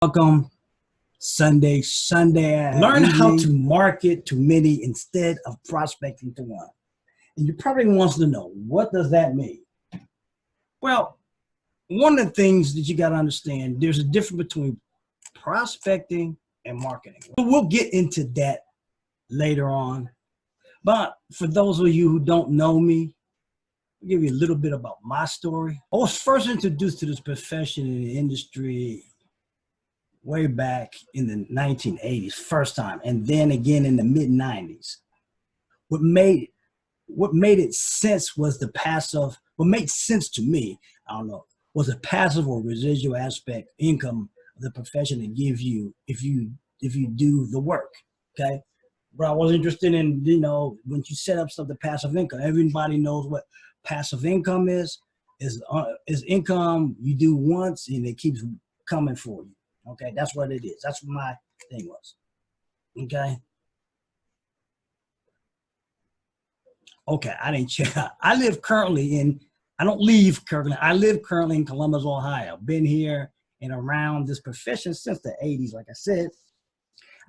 Welcome Sunday. Learn how to market to many instead of prospecting to one. And you probably wants to know, what does that mean? Well, one of the things that you got to understand, there's a difference between prospecting and marketing. We'll get into that later on. But for those of you who don't know me, I'll give you a little bit about my story. I was first introduced to this profession in the industry way back in the 1980s, first time, and then again in the mid 90s. What made it sense was the passive. What made sense to me, I don't know, was a passive or residual aspect income of the profession to give you if you do the work. Okay, but I was interested in, when you set up something passive income. Everybody knows what passive income is. Is income you do once and it keeps coming for you. Okay, that's what it is. That's what my thing was. Okay. Okay, I didn't check out. I don't live currently. I live currently in Columbus, Ohio. Been here and around this profession since the 80s. Like I said,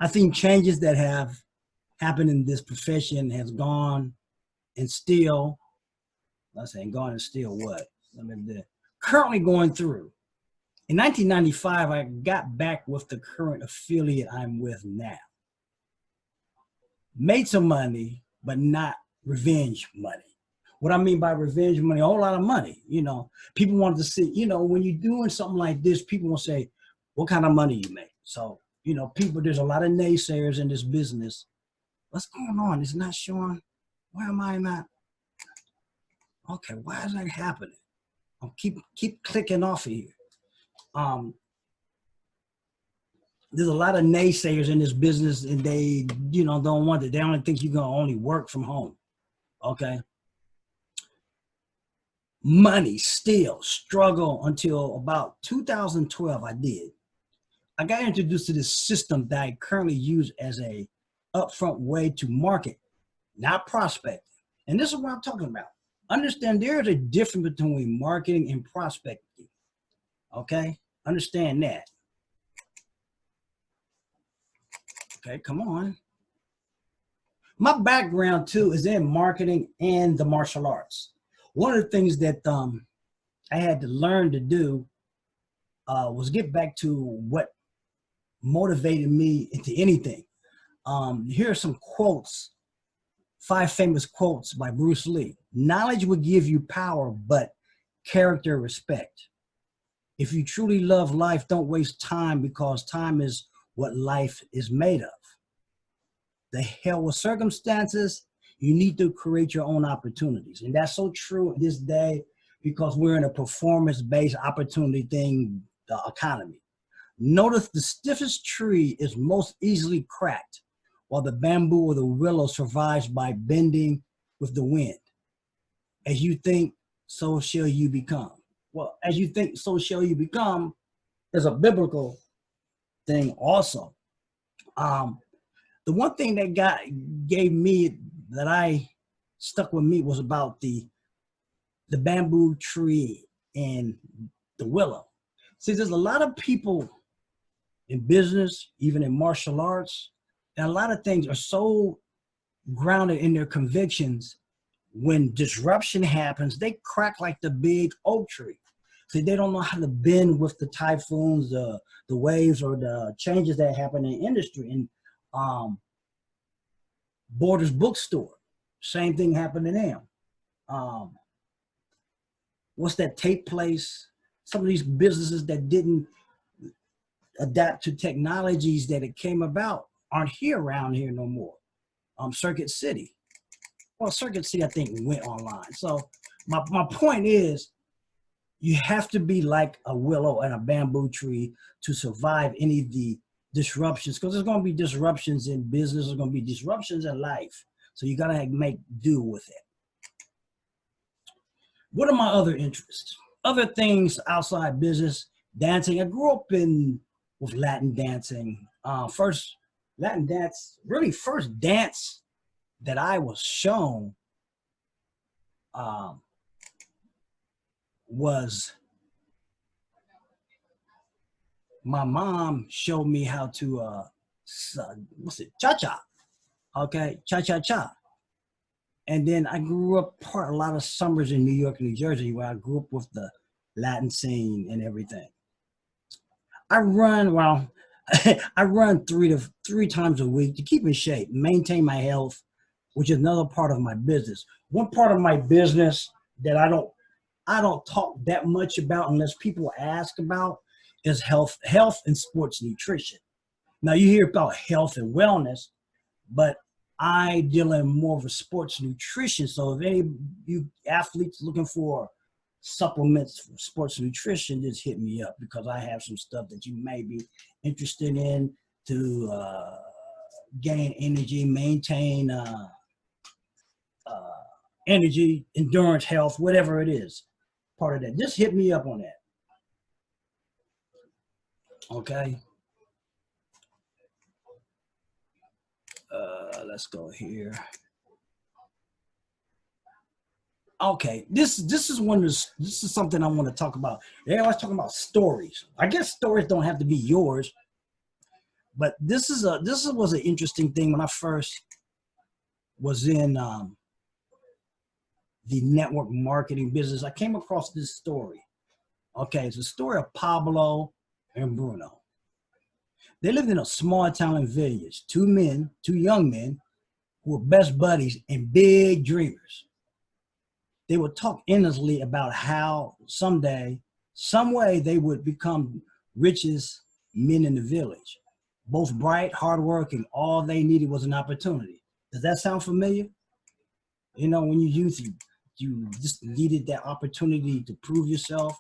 I think changes that have happened in this profession has gone and still, let's say gone and still what? Currently going through. In 1995, I got back with the current affiliate I'm with now. Made some money, but not revenge money. What I mean by revenge money, a whole lot of money. People want to see, when you're doing something like this, people will say, what kind of money you make? So, there's a lot of naysayers in this business. What's going on? It's not showing. Why am I not? Okay, why is that happening? I'll keep clicking off of here. There's a lot of naysayers in this business, and they, don't want it. They only think you're going to only work from home. Okay. Money still struggle until about 2012. I got introduced to this system that I currently use as a upfront way to market, not prospect. And this is what I'm talking about. Understand there is a difference between marketing and prospecting. Okay. Understand that. Okay, come on. My background too is in marketing and the martial arts. One of the things that I had to learn to do was get back to what motivated me into anything. Here are some quotes, 5 famous quotes by Bruce Lee. Knowledge will give you power, but character respect. If you truly love life, don't waste time, because time is what life is made of. The hell with circumstances, you need to create your own opportunities. And that's so true this day, because we're in a performance-based opportunity thing, the economy. Notice the stiffest tree is most easily cracked, while the bamboo or the willow survives by bending with the wind. As you think, so shall you become. Well, as you think, so shall you become is a biblical thing also. The one thing that gave me, that I stuck with me, was about the bamboo tree and the willow. See, there's a lot of people in business, even in martial arts, and a lot of things are so grounded in their convictions. When disruption happens, they crack like the big oak tree. See, they don't know how to bend with the typhoons, the waves, or the changes that happen in industry. And Borders Bookstore, same thing happened to them. What's that tape place? Some of these businesses that didn't adapt to technologies that it came about aren't here around here no more. Circuit City. Well, Circuit City, I think, went online. So my point is, you have to be like a willow and a bamboo tree to survive any of the disruptions, because there's going to be disruptions in business. There's going to be disruptions in life. So you got to make do with it. What are my other interests? Other things outside business, dancing. I grew up with Latin dancing. First dance that I was shown was my mom showed me how to what's it, cha-cha. Okay, cha-cha-cha. And then I grew up part a lot of summers in New York and New Jersey where I grew up with the Latin scene and everything. I run, well, I run three times a week to keep in shape, maintain my health, which is another part of my business. One part of my business that I don't talk that much about unless people ask about is health and sports nutrition. Now you hear about health and wellness, but I deal in more of a sports nutrition. So if any you athletes looking for supplements for sports nutrition, just hit me up because I have some stuff that you may be interested in to gain energy, maintain uh, energy, endurance, health, whatever it is. Part of that. Just hit me up on that. Okay. Let's go here. Okay, this is this is something I want to talk about. They always talking about stories. I guess stories don't have to be yours, but was an interesting thing when I first was in the network marketing business. I came across this story. Okay, it's a story of Pablo and Bruno. They lived in a small town in village. Two men, two young men, who were best buddies and big dreamers. They would talk endlessly about how someday, some way, they would become richest men in the village. Both bright, hardworking, all they needed was an opportunity. Does that sound familiar? You know, when you youth, you just needed that opportunity to prove yourself.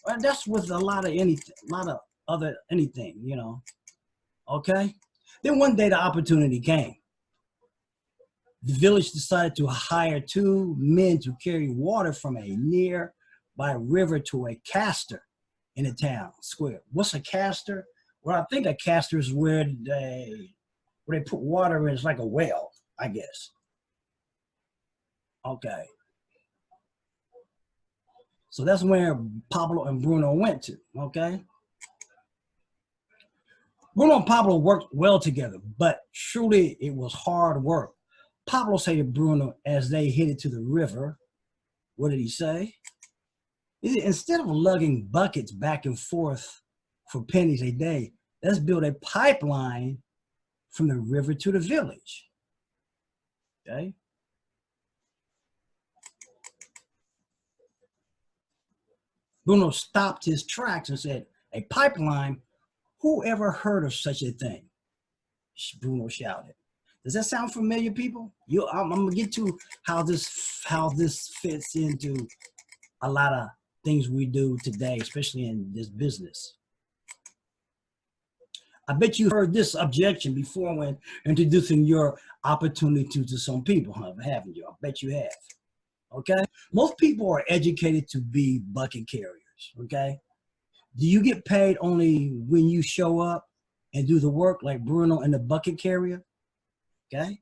Well, that's with a lot of anything, a lot of other anything, you know. Okay. Then one day the opportunity came. The village decided to hire two men to carry water from a nearby river to a caster in the town square. What's a caster? Well, I think a caster is where they put water in. It's like a well, I guess. Okay, so that's where Pablo and Bruno went to. Okay, Bruno and Pablo worked well together, but truly it was hard work. Pablo said to Bruno as they headed to the river, what did he say? Instead of lugging buckets back and forth for pennies a day, let's build a pipeline from the river to the village. Okay. Bruno stopped his tracks and said, a pipeline? Who ever heard of such a thing? Bruno shouted. Does that sound familiar, people? I'm gonna get to how this fits into a lot of things we do today, especially in this business. I bet you heard this objection before when introducing your opportunity to some people, huh? Haven't you? I bet you have. Okay. Most people are educated to be bucket carriers. Okay. Do you get paid only when you show up and do the work like Bruno and the bucket carrier? Okay.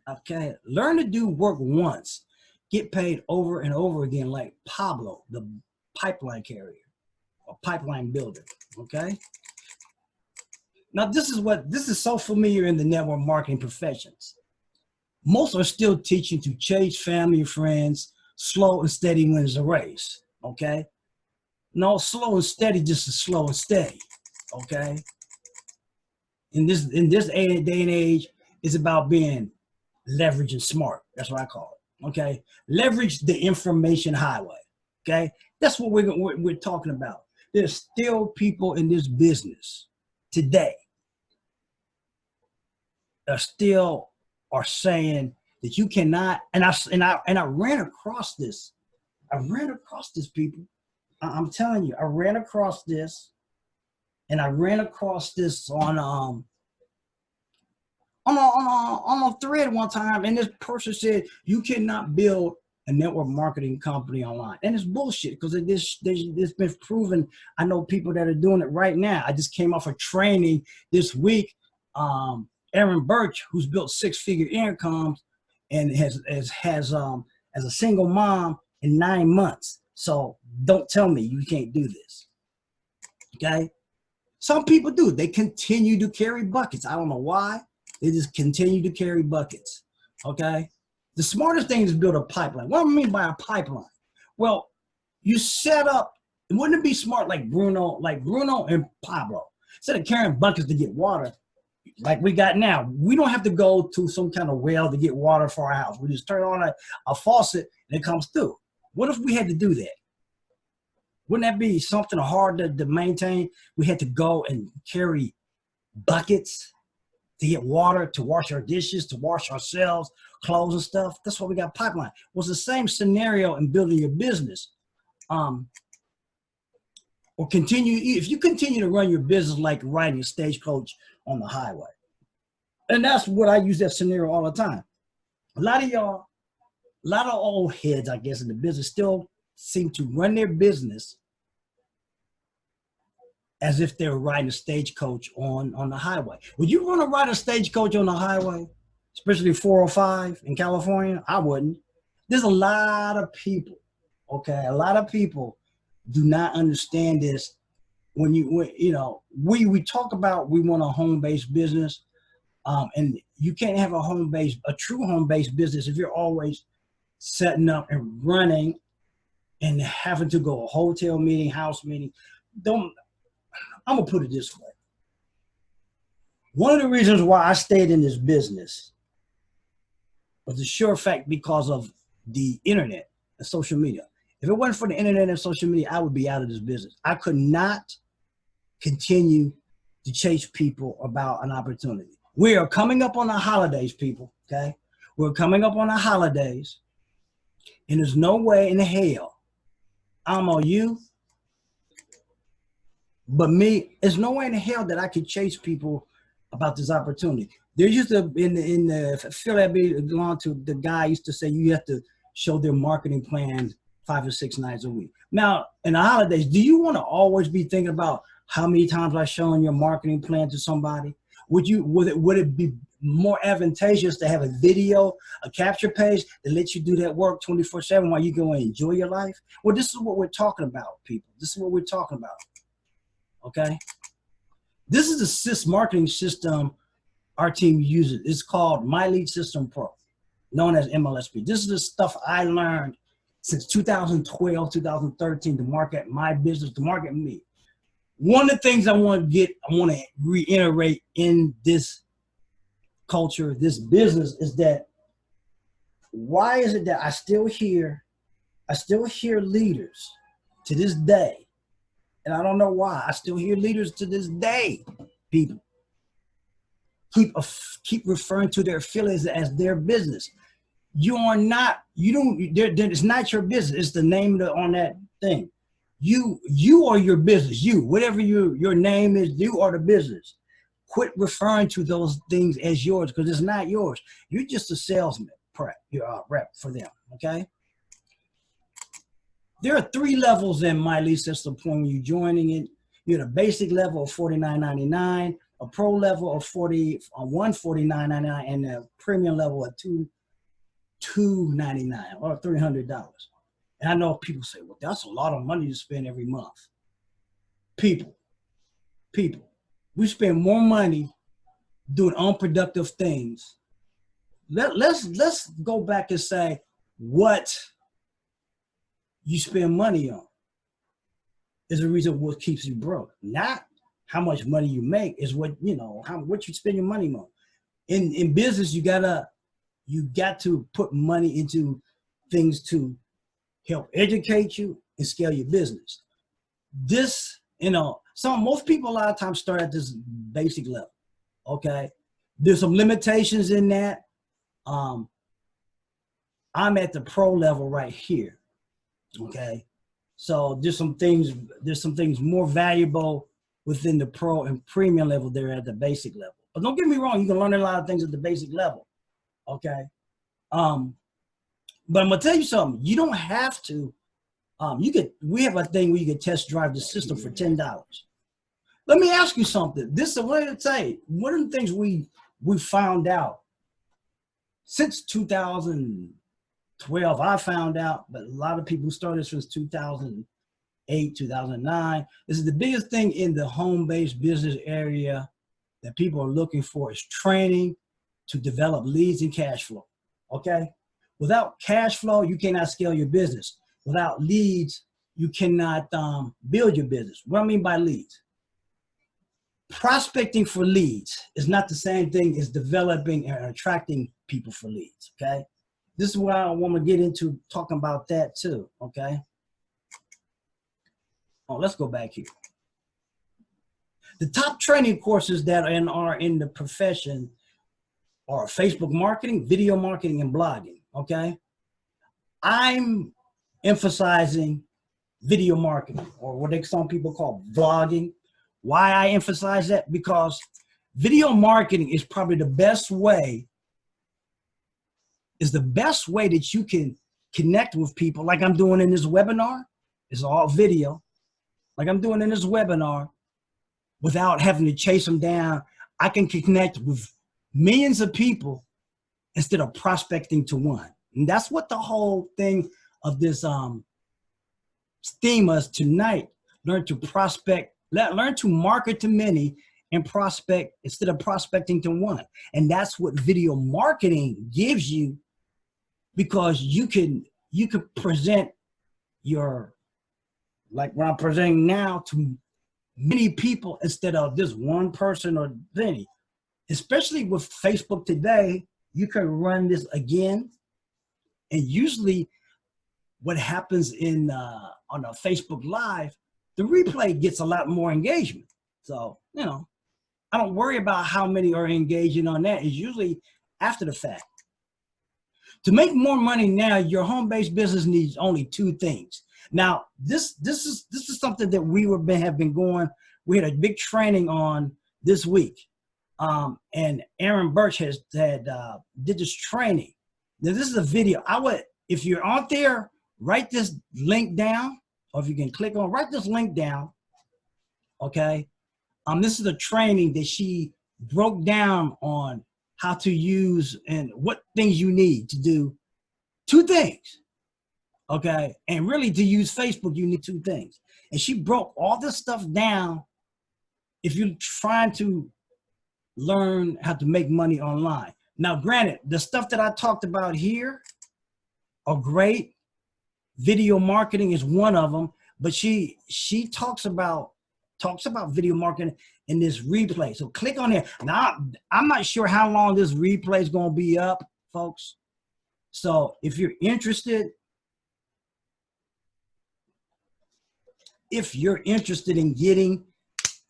Okay. Learn to do work once, get paid over and over again like Pablo, the pipeline carrier or pipeline builder. Okay. Now this is so familiar in the network marketing professions. Most are still teaching to chase family and friends. Slow and steady wins the race. Okay. No, slow and steady just is slow and steady. Okay. In this day and age, it's about being leverage and smart. That's what I call it. Okay. Leverage the information highway. Okay. That's what we're talking about. There's still people in this business today that still are saying that you cannot. And I ran across this. I ran across this, people. I'm telling you, I ran across this, and I ran across this on a thread one time, and this person said you cannot build a network marketing company online, and it's bullshit because it's been proven. I know people that are doing it right now. I just came off a training this week. Aaron Birch, who's built six-figure incomes, and has as a single mom in 9 months. So don't tell me you can't do this. Okay. Some people do. They continue to carry buckets. I don't know why. They just continue to carry buckets. Okay. The smartest thing is build a pipeline. What do I mean by a pipeline? Well, you set up, wouldn't it be smart like Bruno and Pablo? Instead of carrying buckets to get water, like we got now, we don't have to go to some kind of well to get water for our house. We just turn on a faucet and it comes through. What if we had to do that? Wouldn't that be something hard to maintain? We had to go and carry buckets to get water, to wash our dishes, to wash ourselves, clothes and stuff. That's why we got pipeline. Well, it's the same scenario in building your business. Or if you continue to run your business like riding a stagecoach on the highway. And that's what I use that scenario all the time. A lot of y'all, a lot of old heads, I guess, in the business still seem to run their business as if they're riding a stagecoach on the highway. Would you want to ride a stagecoach on the highway, especially 405 in California? I wouldn't. There's a lot of people, okay? A lot of people do not understand this. When we talk about we want a home-based business, and you can't have a true home-based business if you're always setting up and running and having to go a hotel meeting, house meeting. I'm gonna put it this way. One of the reasons why I stayed in this business was the sure fact because of the internet and social media. If it wasn't for the internet and social media, I would be out of this business. I could not continue to chase people about an opportunity. We are coming up on the holidays, people, okay? We're coming up on the holidays, and there's no way in hell, I don't know you, but me, there's no way in hell that I could chase people about this opportunity. There used to, in the Philadelphia, belong to the guy used to say you have to show their marketing plan 5 or 6 nights a week. Now, in the holidays, do you want to always be thinking about how many times I've shown your marketing plan to somebody? Would it be more advantageous to have a video, a capture page that lets you do that work 24/7 while you go and enjoy your life? Well, this is what we're talking about, people. This is what we're talking about. Okay. This is the marketing system our team uses. It's called My Lead System Pro, known as MLSP. This is the stuff I learned since 2012, 2013 to market my business, to market me. One of the things I want to reiterate in this culture, this business, is that why is it that I still hear leaders to this day, and I don't know why, I still hear leaders to this day, people keep referring to their affiliates as their business. It's not your business. It's the name on that thing. You are your business. Whatever your name is, you are the business. Quit referring to those things as yours, because it's not yours. You're just a salesman rep for them, okay? There are 3 levels in My Lead System when you're joining it. You're the basic level of $49.99, a pro level of $149.99, and a premium level of $299 or $300. And I know people say, well, that's a lot of money to spend every month. People, we spend more money doing unproductive things. Let's go back and say what you spend money on is the reason what keeps you broke. Not how much money you make, is what you spend your money on. In business, you got to put money into things to help educate you and scale your business. This, most people a lot of times start at this basic level, okay? There's some limitations in that. I'm at the pro level right here, okay? So there's some things more valuable within the pro and premium level there at the basic level. But don't get me wrong, you can learn a lot of things at the basic level, okay? But I'm gonna tell you something. You don't have to. We have a thing where you can test drive the system for $10. Let me ask you something. This is a way to say one of the things we found out since 2000, 12, I found out, but a lot of people started since 2008, 2009. This is the biggest thing in the home-based business area that people are looking for is training to develop leads and cash flow, okay? Without cash flow, you cannot scale your business. Without leads, you cannot build your business. What I mean by leads? Prospecting for leads is not the same thing as developing and attracting people for leads, okay? This is why I want to get into talking about that too, okay? Oh, let's go back here. The top training courses that are in the profession are Facebook marketing, video marketing, and blogging, okay? I'm emphasizing video marketing, or what some people call vlogging. Why I emphasize that? Because video marketing is probably the best way, that you can connect with people, like I'm doing in this webinar. It's all video, like I'm doing in this webinar, without having to chase them down. I can connect with millions of people instead of prospecting to one. And that's what the whole thing of this theme is tonight. Learn to prospect, learn to market to many and prospect instead of prospecting to one. And that's what video marketing gives you, because you can present your, like what I'm presenting now, to many people instead of just one person or many. Especially with Facebook today, you can run this again. And usually what happens in on a Facebook Live, the replay gets a lot more engagement. So, you know, I don't worry about how many are engaging on that. It's usually after the fact. To make more money now, your home-based business needs only two things. Now, this is something that we have been going. We had a big training on this week, and Aaron Birch did this training. Now, this is a video. If you're out there, write this link down, or if you can click on, write this link down. Okay, this is a training that she broke down on how to use and what things you need to do. Two things. Okay, and really to use Facebook, you need two things. And she broke all this stuff down if you're trying to learn how to make money online. Now, granted, the stuff that I talked about here are great. Video marketing is one of them, but she talks about video marketing in this replay. So click on it. Now, I'm not sure how long this replay is going to be up, folks. So if you're interested, in getting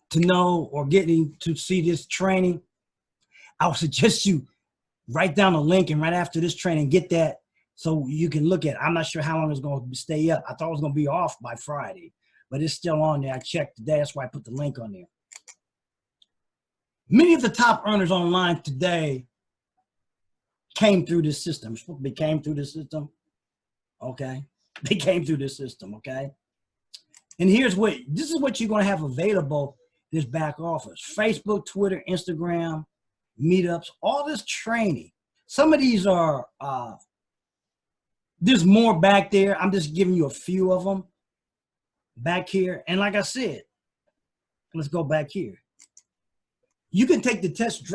to know or getting to see this training, I would suggest you write down a link, and right after this training, get that so you can look at it. I'm not sure how long it's going to stay up. I thought it was going to be off by Friday, but it's still on there. I checked today. That's why I put the link on there. Many of the top earners online today came through this system. They came through this system, okay? They came through this system, okay? And this is what you're going to have available in this back office. Facebook, Twitter, Instagram, meetups, all this training. Some of these are, there's more back there. I'm just giving you a few of them back here. And like I said, let's go back here. You can take the test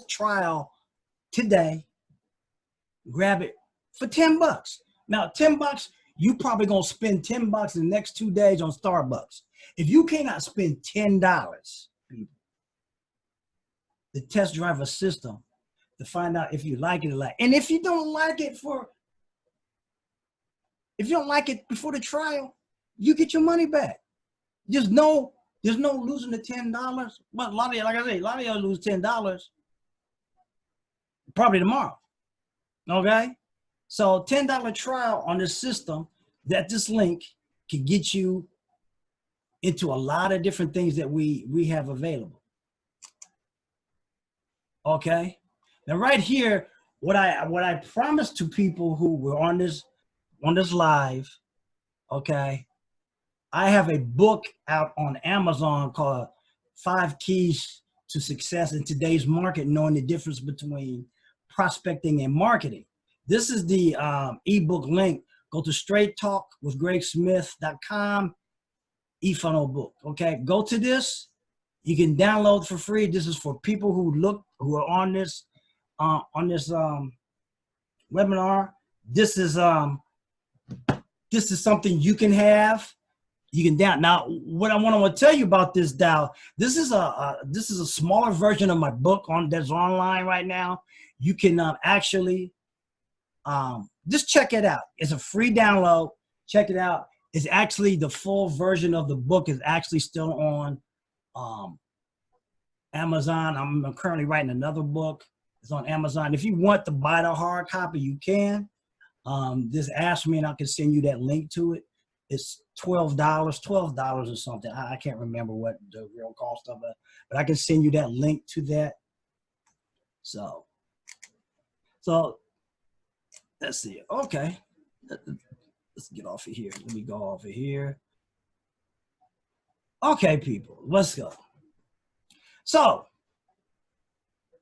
trial today, grab it for 10 bucks. Now, 10 bucks, you probably gonna spend 10 bucks in the next 2 days on Starbucks. If you cannot spend $10, people, the test drive a system to find out if you like it or not. And if you don't like it before the trial, you get your money back. There's no losing the $10. But a lot of you, like I say, a lot of y'all lose $10 probably tomorrow. Okay? So $10 trial on this system, that this link can get you into a lot of different things that we have available. Okay? Now right here, what I promised to people who were on this live, okay, I have a book out on Amazon called 5 Keys to Success in Today's Market, Knowing the Difference Between Prospecting and Marketing. This is the ebook link. Go to straighttalkwithgregsmith.com, eFunnel book. Okay, go to this. You can download for free. This is for people who are on this webinar. This is something you can have. You can down. Now, what I want to tell you about this, Dow, this is a smaller version of my book that's online right now. You can actually just check it out. It's a free download. Check it out. It's actually the full version of the book is actually still on Amazon. I'm currently writing another book. It's on Amazon. If you want to buy the hard copy, you can. Just ask me and I can send you that link to it. It's $12 or something. I can't remember what the real cost of it, but I can send you that link to that. So let's see. Okay, let's get off of here. Let me go off of here. Okay, people, let's go. So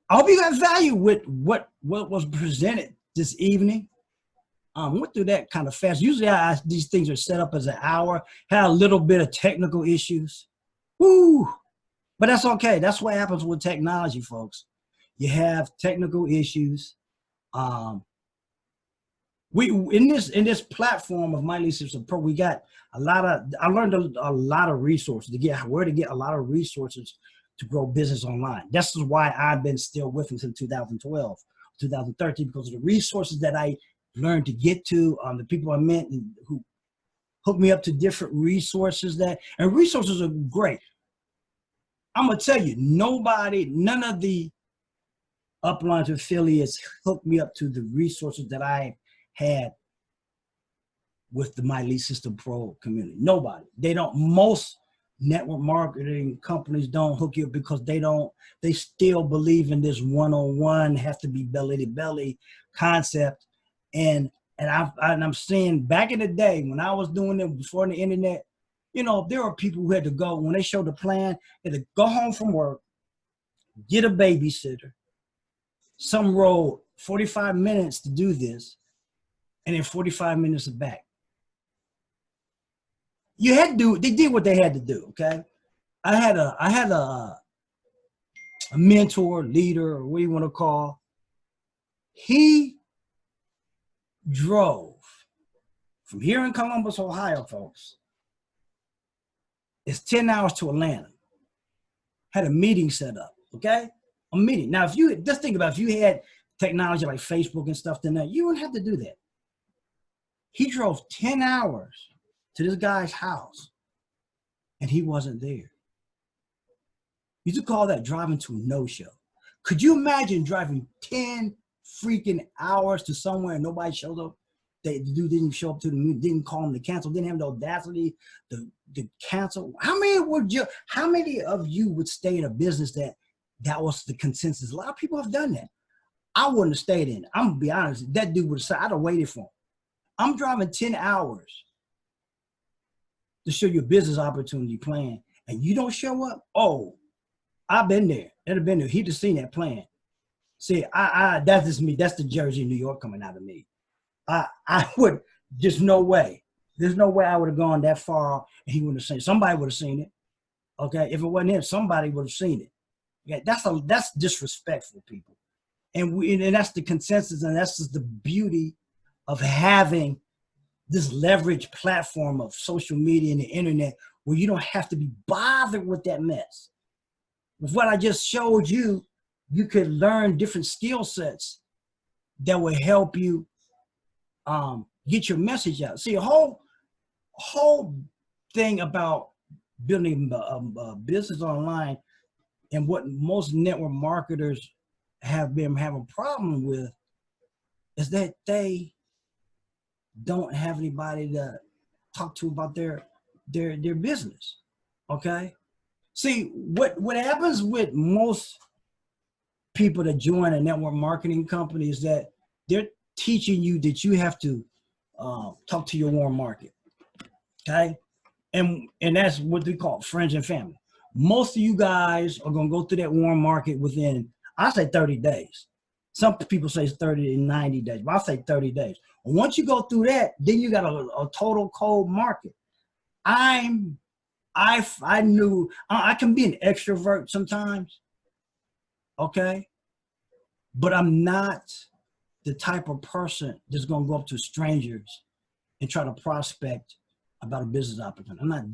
I hope you got value with what was presented this evening. Went through that kind of fast. Usually these things are set up as an hour. Had a little bit of technical issues. Woo! But that's okay. That's what happens with technology, folks. You have technical issues. We in this platform of My Lead System Pro, we got I learned a lot of resources to get a lot of resources to grow business online. This is why I've been still with them since 2012, 2013, because of the resources that I learned to get to, the people I met and who hooked me up to different resources and resources are great. I'm gonna tell you, none of the upline affiliates hooked me up to the resources that I had with the My Lead System Pro community. Nobody. They don't. Most network marketing companies don't hook you up because they still believe in this one-on-one, have to be belly to belly concept. And I'm seeing back in the day when I was doing it before the internet, you know, there were people who had to go, when they showed the plan, they had to go home from work, get a babysitter, some rode 45 minutes to do this, and then 45 minutes back. They did what they had to do, okay? I had a mentor, leader, or what you want to call. He drove from here in Columbus, Ohio, folks. It's 10 hours to Atlanta. Had a meeting set up, okay? A meeting. Now, if you just think about if you had technology like Facebook and stuff, then you wouldn't have to do that. He drove 10 hours to this guy's house, and he wasn't there. You could call that driving to a no-show. Could you imagine driving 10 freaking hours to somewhere and nobody showed up? The dude didn't show up to the meeting, didn't call him to cancel, didn't have the audacity to cancel. How many of you would stay in a business that was the consensus? A lot of people have done that. I wouldn't have stayed in it. I'm gonna be honest. That dude would have said, I'd have waited for him. I'm driving 10 hours to show you a business opportunity plan, and you don't show up? Oh, I've been there. I'd have been there. He'd have seen that plan. See, that's just me. That's the Jersey, New York coming out of me. I would, there's no way. There's no way I would have gone that far and he wouldn't have seen it. Somebody would have seen it. Okay, if it wasn't him, somebody would have seen it. Yeah, that's disrespectful, people. And that's the consensus, and that's just the beauty of having this leverage platform of social media and the internet, where you don't have to be bothered with that mess. With what I just showed you, you could learn different skill sets that will help you get your message out. See, a whole thing about building a business online, and what most network marketers have been having a problem with, is that they don't have anybody to talk to about their business. Okay, see, what happens with most people that join a network marketing company is that they're teaching you that you have to talk to your warm market. Okay, and that's what they call friends and family. Most of you guys are gonna go through that warm market within, I say, 30 days. Some people say it's 30 and 90 days, but I'll say 30 days. Once you go through that, then you got a total cold market. I knew I can be an extrovert sometimes, okay? But I'm not the type of person that's gonna go up to strangers and try to prospect about a business opportunity.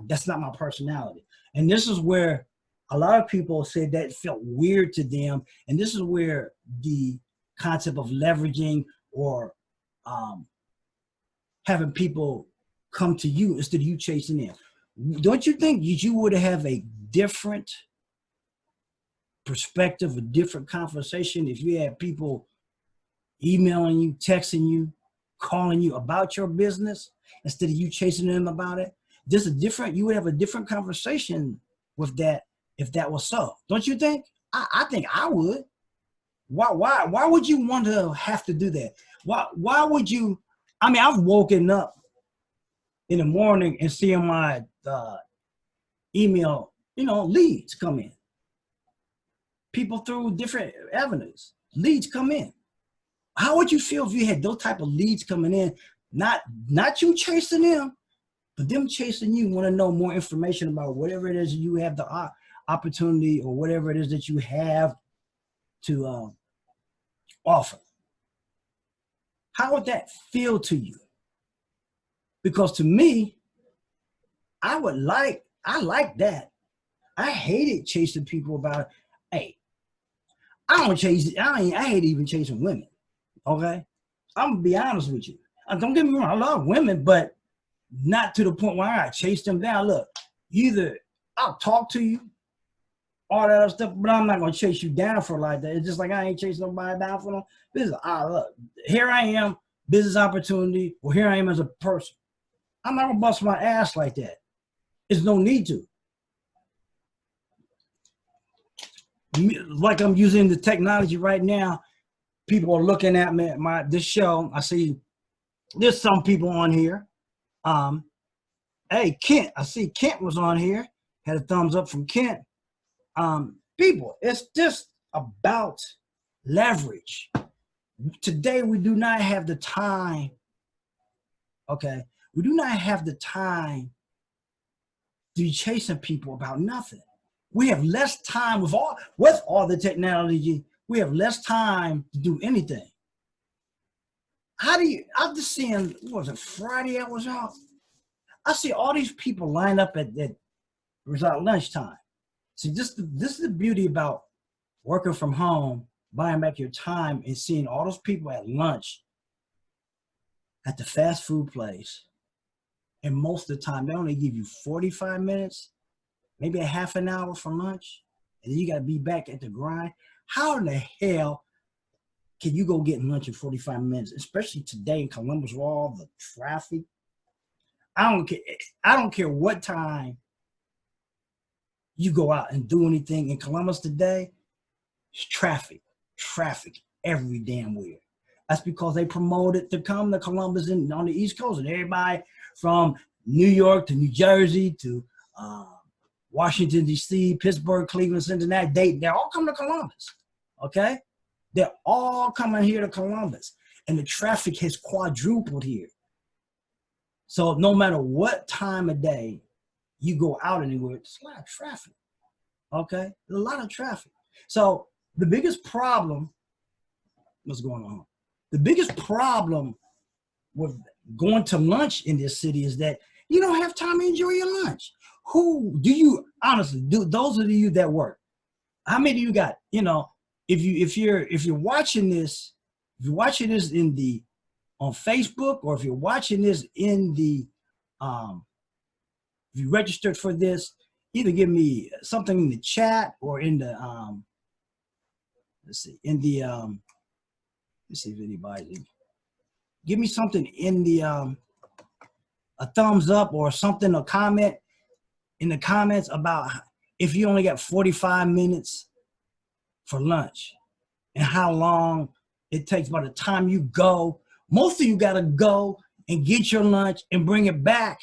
That's not my personality. And this is where a lot of people said that felt weird to them. And this is where the concept of leveraging or having people come to you instead of you chasing them. Don't you think you would have a different perspective, a different conversation if you had people emailing you, texting you, calling you about your business instead of you chasing them about it? You would have a different conversation with that if that was so. Don't you think? I think I would. Why would you want to have to do that? Why would you? I mean, I've woken up in the morning and seeing my email, leads come in. People through different avenues, leads come in. How would you feel if you had those type of leads coming in? Not you chasing them, but them chasing you, want to know more information about whatever it is you have the opportunity or whatever it is that you have to offer. How would that feel to you? Because to me, I like that. I hated chasing people about, hey, I hate even chasing women. Okay? I'm gonna be honest with you. Don't get me wrong, I love women, but not to the point where I chase them down. Look, either I'll talk to you, all that other stuff, but I'm not gonna chase you down for like that. It's just like I ain't chasing nobody down for no business. Look, here I am, business opportunity, or here I am as a person. I'm not gonna bust my ass like that. There's no need to. Like I'm using the technology right now, people are looking at me, this show. I see there's some people on here. Hey, Kent, I see Kent was on here. Had a thumbs up from Kent. People, it's just about leverage. Today, we do not have the time. Okay, we do not have the time to be chasing people about nothing. We have less time with all the technology. We have less time to do anything. I'm just seeing, what was it, Friday I was out? I see all these people line up at lunchtime. See, this is the beauty about working from home, buying back your time and seeing all those people at lunch at the fast food place. And most of the time, they only give you 45 minutes, maybe a half an hour for lunch, and then you got to be back at the grind. How in the hell can you go get lunch in 45 minutes, especially today in Columbus with all the traffic? I don't care what time you go out and do anything in Columbus today. It's traffic every damn where. That's because they promoted to come to Columbus and on the East Coast, and everybody from New York to New Jersey to Washington, D.C., Pittsburgh, Cleveland, Cincinnati, they're all coming to Columbus, okay? They're all coming here to Columbus, and the traffic has quadrupled here. So no matter what time of day you go out anywhere, there's a lot of traffic, okay? There's a lot of traffic. So the biggest problem, what's going on? The biggest problem with going to lunch in this city is that you don't have time to enjoy your lunch. Who do you honestly do? Those of you that work, how many of you got? If you're watching this, on Facebook, or if you're watching this in the if you registered for this, either give me something in the chat or in the let's see if anybody give me something in the a thumbs up or something, a comment in the comments about if you only got 45 minutes for lunch and how long it takes by the time you go. Most of you got to go and get your lunch and bring it back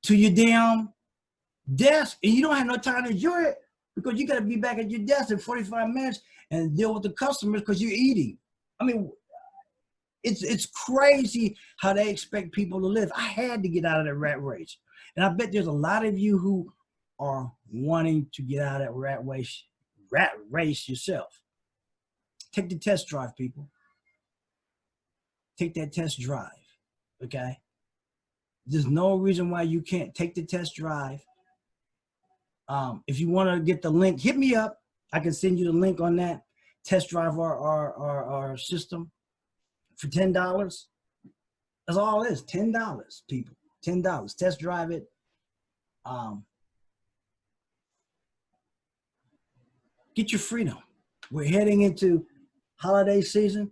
to your damn desk, and you don't have no time to enjoy it. because you got to be back at your desk in 45 minutes and deal with the customers because you're eating. I mean, it's crazy how they expect people to live. I had to get out of that rat race. And I bet there's a lot of you who are wanting to get out of that rat race yourself. Take the test drive, people. Take that test drive, okay? There's no reason why you can't take the test drive. If you want to get the link, hit me up. I can send you the link on that. Test drive our system for $10. That's all it is, $10, people, $10. Test drive it. Get your freedom. We're heading into holiday season.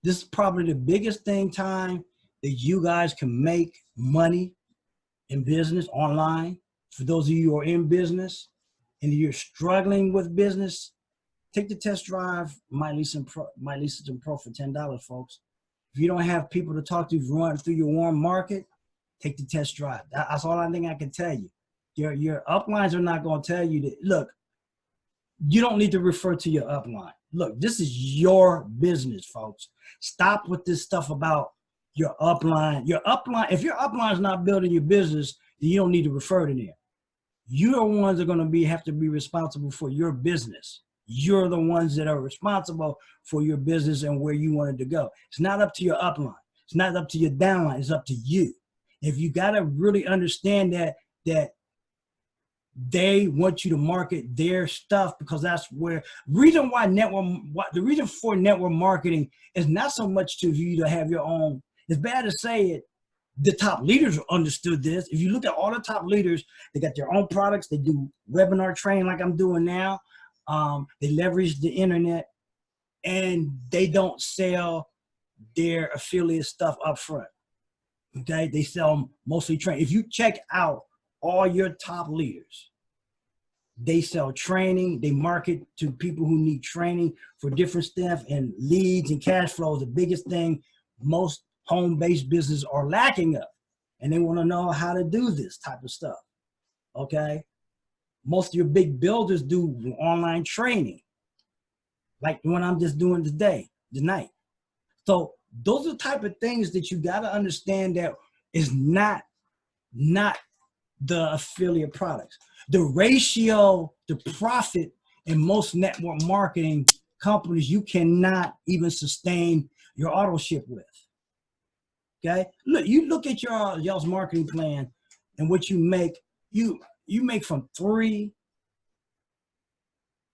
This is probably the biggest time that you guys can make money in business online. For those of you who are in business and you're struggling with business, take the test drive, MyLeasing Pro for $10, folks. If you don't have people to talk to, run through your warm market, take the test drive. That's all I think I can tell you. Your uplines are not going to tell you that. Look, you don't need to refer to your upline. Look, this is your business, folks. Stop with this stuff about your upline. Your upline, if your upline is not building your business, then you don't need to refer to them. You're the ones that are going to have to be responsible for your business. You're the ones that are responsible for your business and where you want it to go. It's not up to your upline. It's not up to your downline. It's up to you. If you got to really understand that they want you to market their stuff, because that's where the reason for network marketing is not so much to you to have your own. It's bad to say it. The top leaders understood this. If you look at all the top leaders, they got their own products. They do webinar training like I'm doing now. They leverage the internet, and they don't sell their affiliate stuff up front. Okay, they sell mostly training. If you check out all your top leaders, they sell training. They market to people who need training for different stuff, and leads and cash flow is the biggest thing most home-based businesses are lacking of, and they want to know how to do this type of stuff. Okay, most of your big builders do online training, like the one I'm just doing tonight. So those are the type of things that you got to understand that is not the affiliate products. The ratio to profit in most network marketing companies, you cannot even sustain your auto ship with. Okay, look at y'all's marketing plan and what you make. You make from 3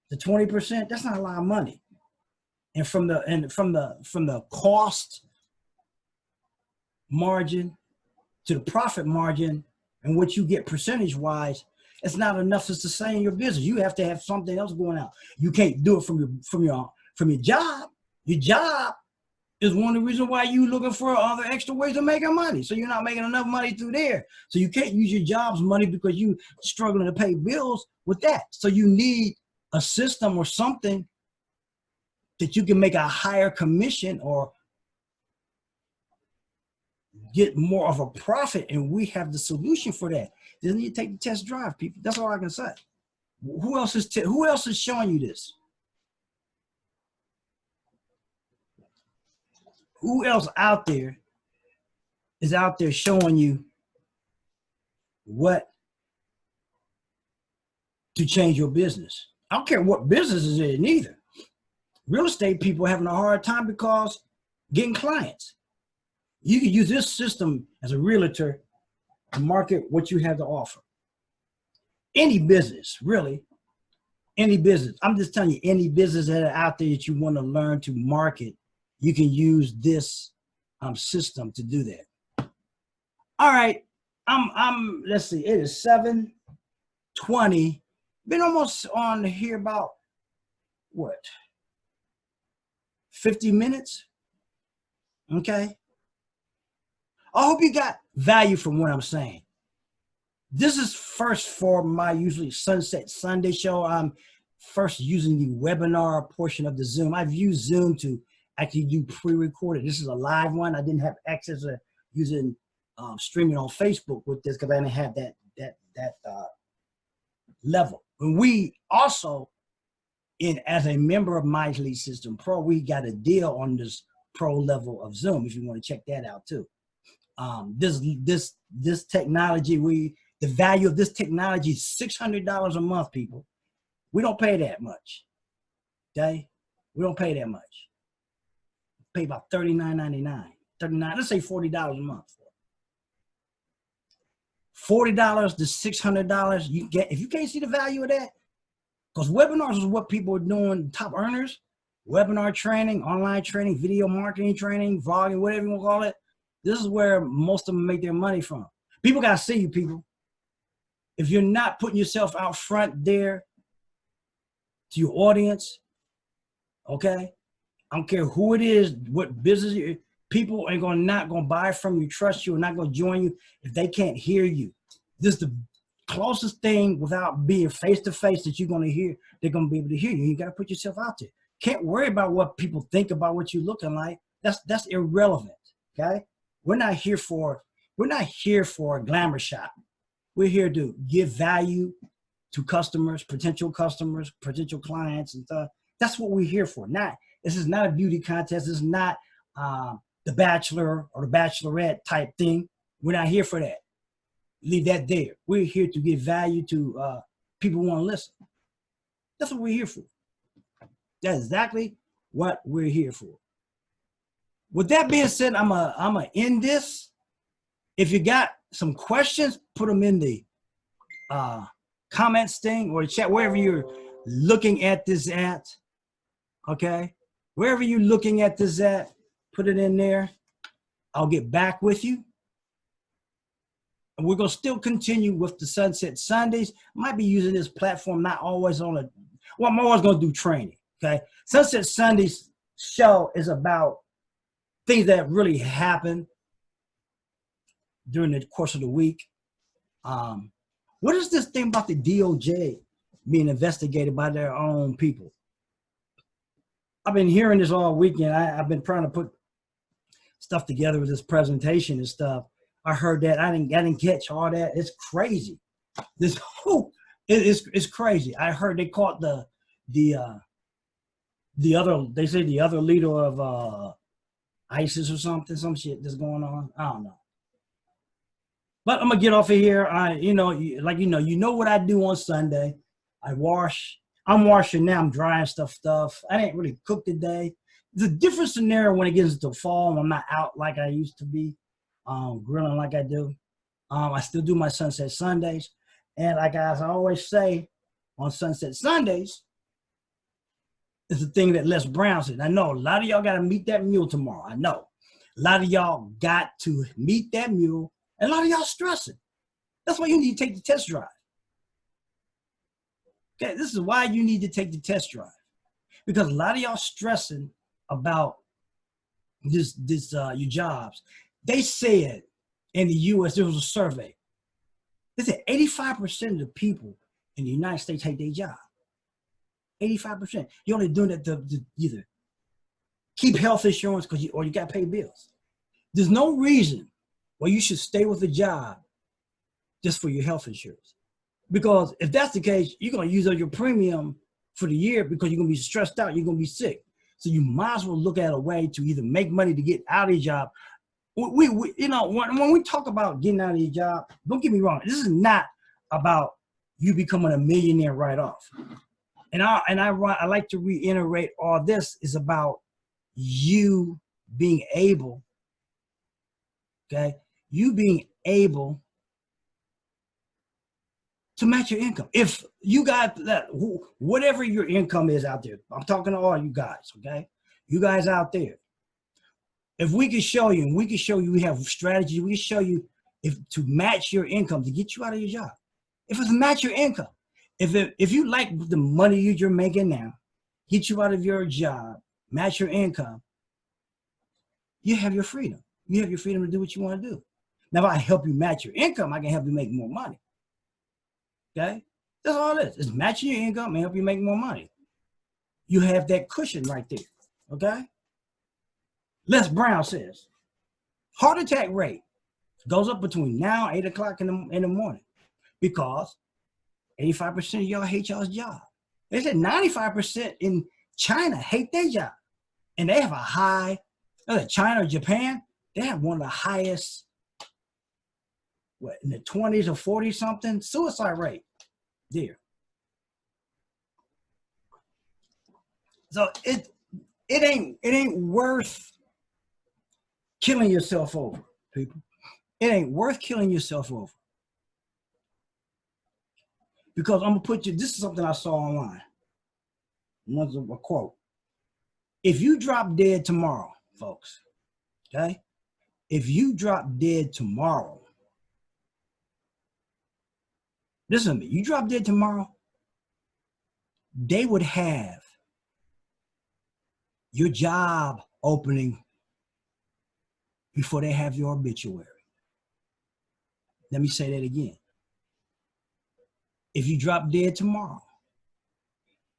to 20%. That's not a lot of money. And from the cost margin to the profit margin and what you get percentage wise, it's not enough to sustain your business. You have to have something else going out. You can't do it from your job. Your job is one of the reasons why you're looking for other extra ways of making money. So you're not making enough money through there. So you can't use your job's money because you're struggling to pay bills with that. So you need a system or something that you can make a higher commission or get more of a profit. And we have the solution for that. Then you take the test drive, people. That's all I can say. Who else is showing you this? Who else out there is out there showing you what to change your business? I don't care what business is in either. Real estate people are having a hard time because getting clients. You can use this system as a realtor to market what you have to offer. Any business, really, any business. I'm just telling you, any business that are out there that you want to learn to market, you can use this system to do that. All right, let's see, it is 7:20. Been almost on here about what? 50 minutes. Okay. I hope you got value from what I'm saying. This is first for my usually Sunset Sunday show. I'm first using the webinar portion of the Zoom. I've used Zoom to actually do pre-recorded. This is a live one. I didn't have access to using streaming on Facebook with this because I didn't have that level. When we also, as a member of My Lead System Pro, we got a deal on this pro level of Zoom. If you want to check that out too. This technology, the value of this technology is $600 a month, people. We don't pay that much. Okay, we don't pay that much. Pay about $39.99. Let's say $40 a month. $40 to $600. You get, if you can't see the value of that, because webinars is what people are doing, top earners, webinar training, online training, video marketing training, vlogging, whatever you want to call it. This is where most of them make their money from. People got to see you, people. If you're not putting yourself out front there to your audience, okay? I don't care who it is, what business, people ain't not gonna buy from you, trust you, or not gonna join you if they can't hear you. This is the closest thing without being face-to-face that you're gonna hear, they're gonna be able to hear you. You gotta put yourself out there. Can't worry about what people think about what you're looking like. That's irrelevant, okay? We're not here for a glamour shot. We're here to give value to customers, potential clients and stuff. That's what we're here for. This is not a beauty contest. This is not the Bachelor or the Bachelorette type thing. We're not here for that. Leave that there. We're here to give value to people who want to listen. That's what we're here for. That's exactly what we're here for. With that being said, I'm gonna end this. If you got some questions, put them in the comments thing or chat, wherever you're looking at this at. Okay, wherever you're looking at this at, put it in there. I'll get back with you. And we're gonna still continue with the Sunset Sundays. Might be using this platform, not always on a, well, I'm always gonna do training, okay? Sunset Sundays show is about things that really happen during the course of the week. What is this thing about the DOJ being investigated by their own people? I've been hearing this all weekend. I've been trying to put stuff together with this presentation and stuff. I heard that. I didn't catch all that. It's crazy. It's crazy. I heard they caught the other, they say the other leader of ISIS or something, some shit that's going on. I don't know. But I'm gonna get off of here. You know what I do on Sunday. I wash. I'm washing now. I'm drying stuff. I didn't really cook today. It's a different scenario when it gets into fall. I'm not out like I used to be, grilling like I do. I still do my Sunset Sundays, and like I always say, on Sunset Sundays, it's the thing that Les Brown said. I know a lot of y'all got to meet that mule tomorrow. I know a lot of y'all got to meet that mule. And a lot of y'all stressing. That's why you need to take the test drive. Okay, this is why you need to take the test drive. Because a lot of y'all stressing about your jobs. They said in the US, there was a survey. They said 85% of the people in the United States hate their job. 85%. You're only doing that to either keep health insurance or you got to pay bills. There's no reason why you should stay with a job just for your health insurance. Because if that's the case, you're going to use up your premium for the year because you're going to be stressed out, you're going to be sick. So you might as well look at a way to either make money to get out of your job. When we talk about getting out of your job, don't get me wrong, this is not about you becoming a millionaire right off. And I like to reiterate all this is about you being able, okay? You being able to match your income. If you got that, whatever your income is out there, I'm talking to all you guys, okay? You guys out there. If we can show you, and we can show you we have strategies, we can show you to match your income, to get you out of your job. If it's match your income, if you like the money you're making now, get you out of your job, match your income, you have your freedom. You have your freedom to do what you want to do. Now, if I help you match your income, I can help you make more money. Okay? That's all it is. It's matching your income and help you make more money. You have that cushion right there. Okay? Les Brown says, heart attack rate goes up between now and 8 o'clock in the morning because 85% of y'all hate y'all's job. They said 95% in China hate their job. And they have a high, China or Japan, they have one of the highest, what, in the 20s or 40 something, suicide rate there. So it ain't worth killing yourself over, people. It ain't worth killing yourself over. Because I'm gonna put you, this is something I saw online. Once a quote. If you drop dead tomorrow, folks, okay? If you drop dead tomorrow, listen to me, you drop dead tomorrow, they would have your job opening before they have your obituary. Let me say that again. If you drop dead tomorrow,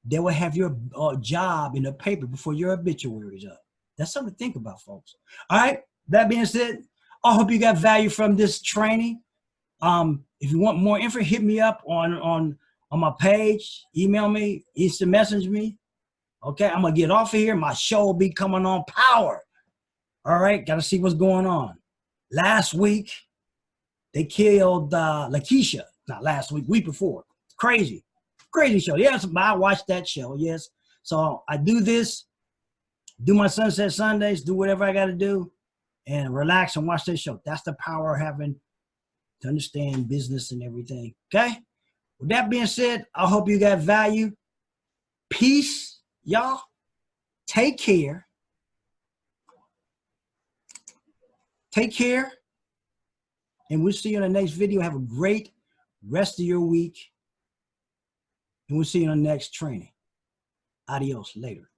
they will have your job in the paper before your obituary is up. That's something to think about, folks. All right, that being said, I hope you got value from this training. If you want more info, hit me up on my page, email me, instant message me. Okay, I'm gonna get off of here. My show will be coming on Power. All right, gotta see what's going on. Last week, they killed Lakeisha. Not last week, week before. Crazy show. Yes, I watched that show, yes. So I do this, do my Sunset Sundays, do whatever I gotta do, and relax and watch this show. That's the power of having to understand business and everything, okay? With that being said, I hope you got value. Peace, y'all. Take care. Take care. And we'll see you in the next video. Have a great rest of your week. And we'll see you in the next training. Adios. Later.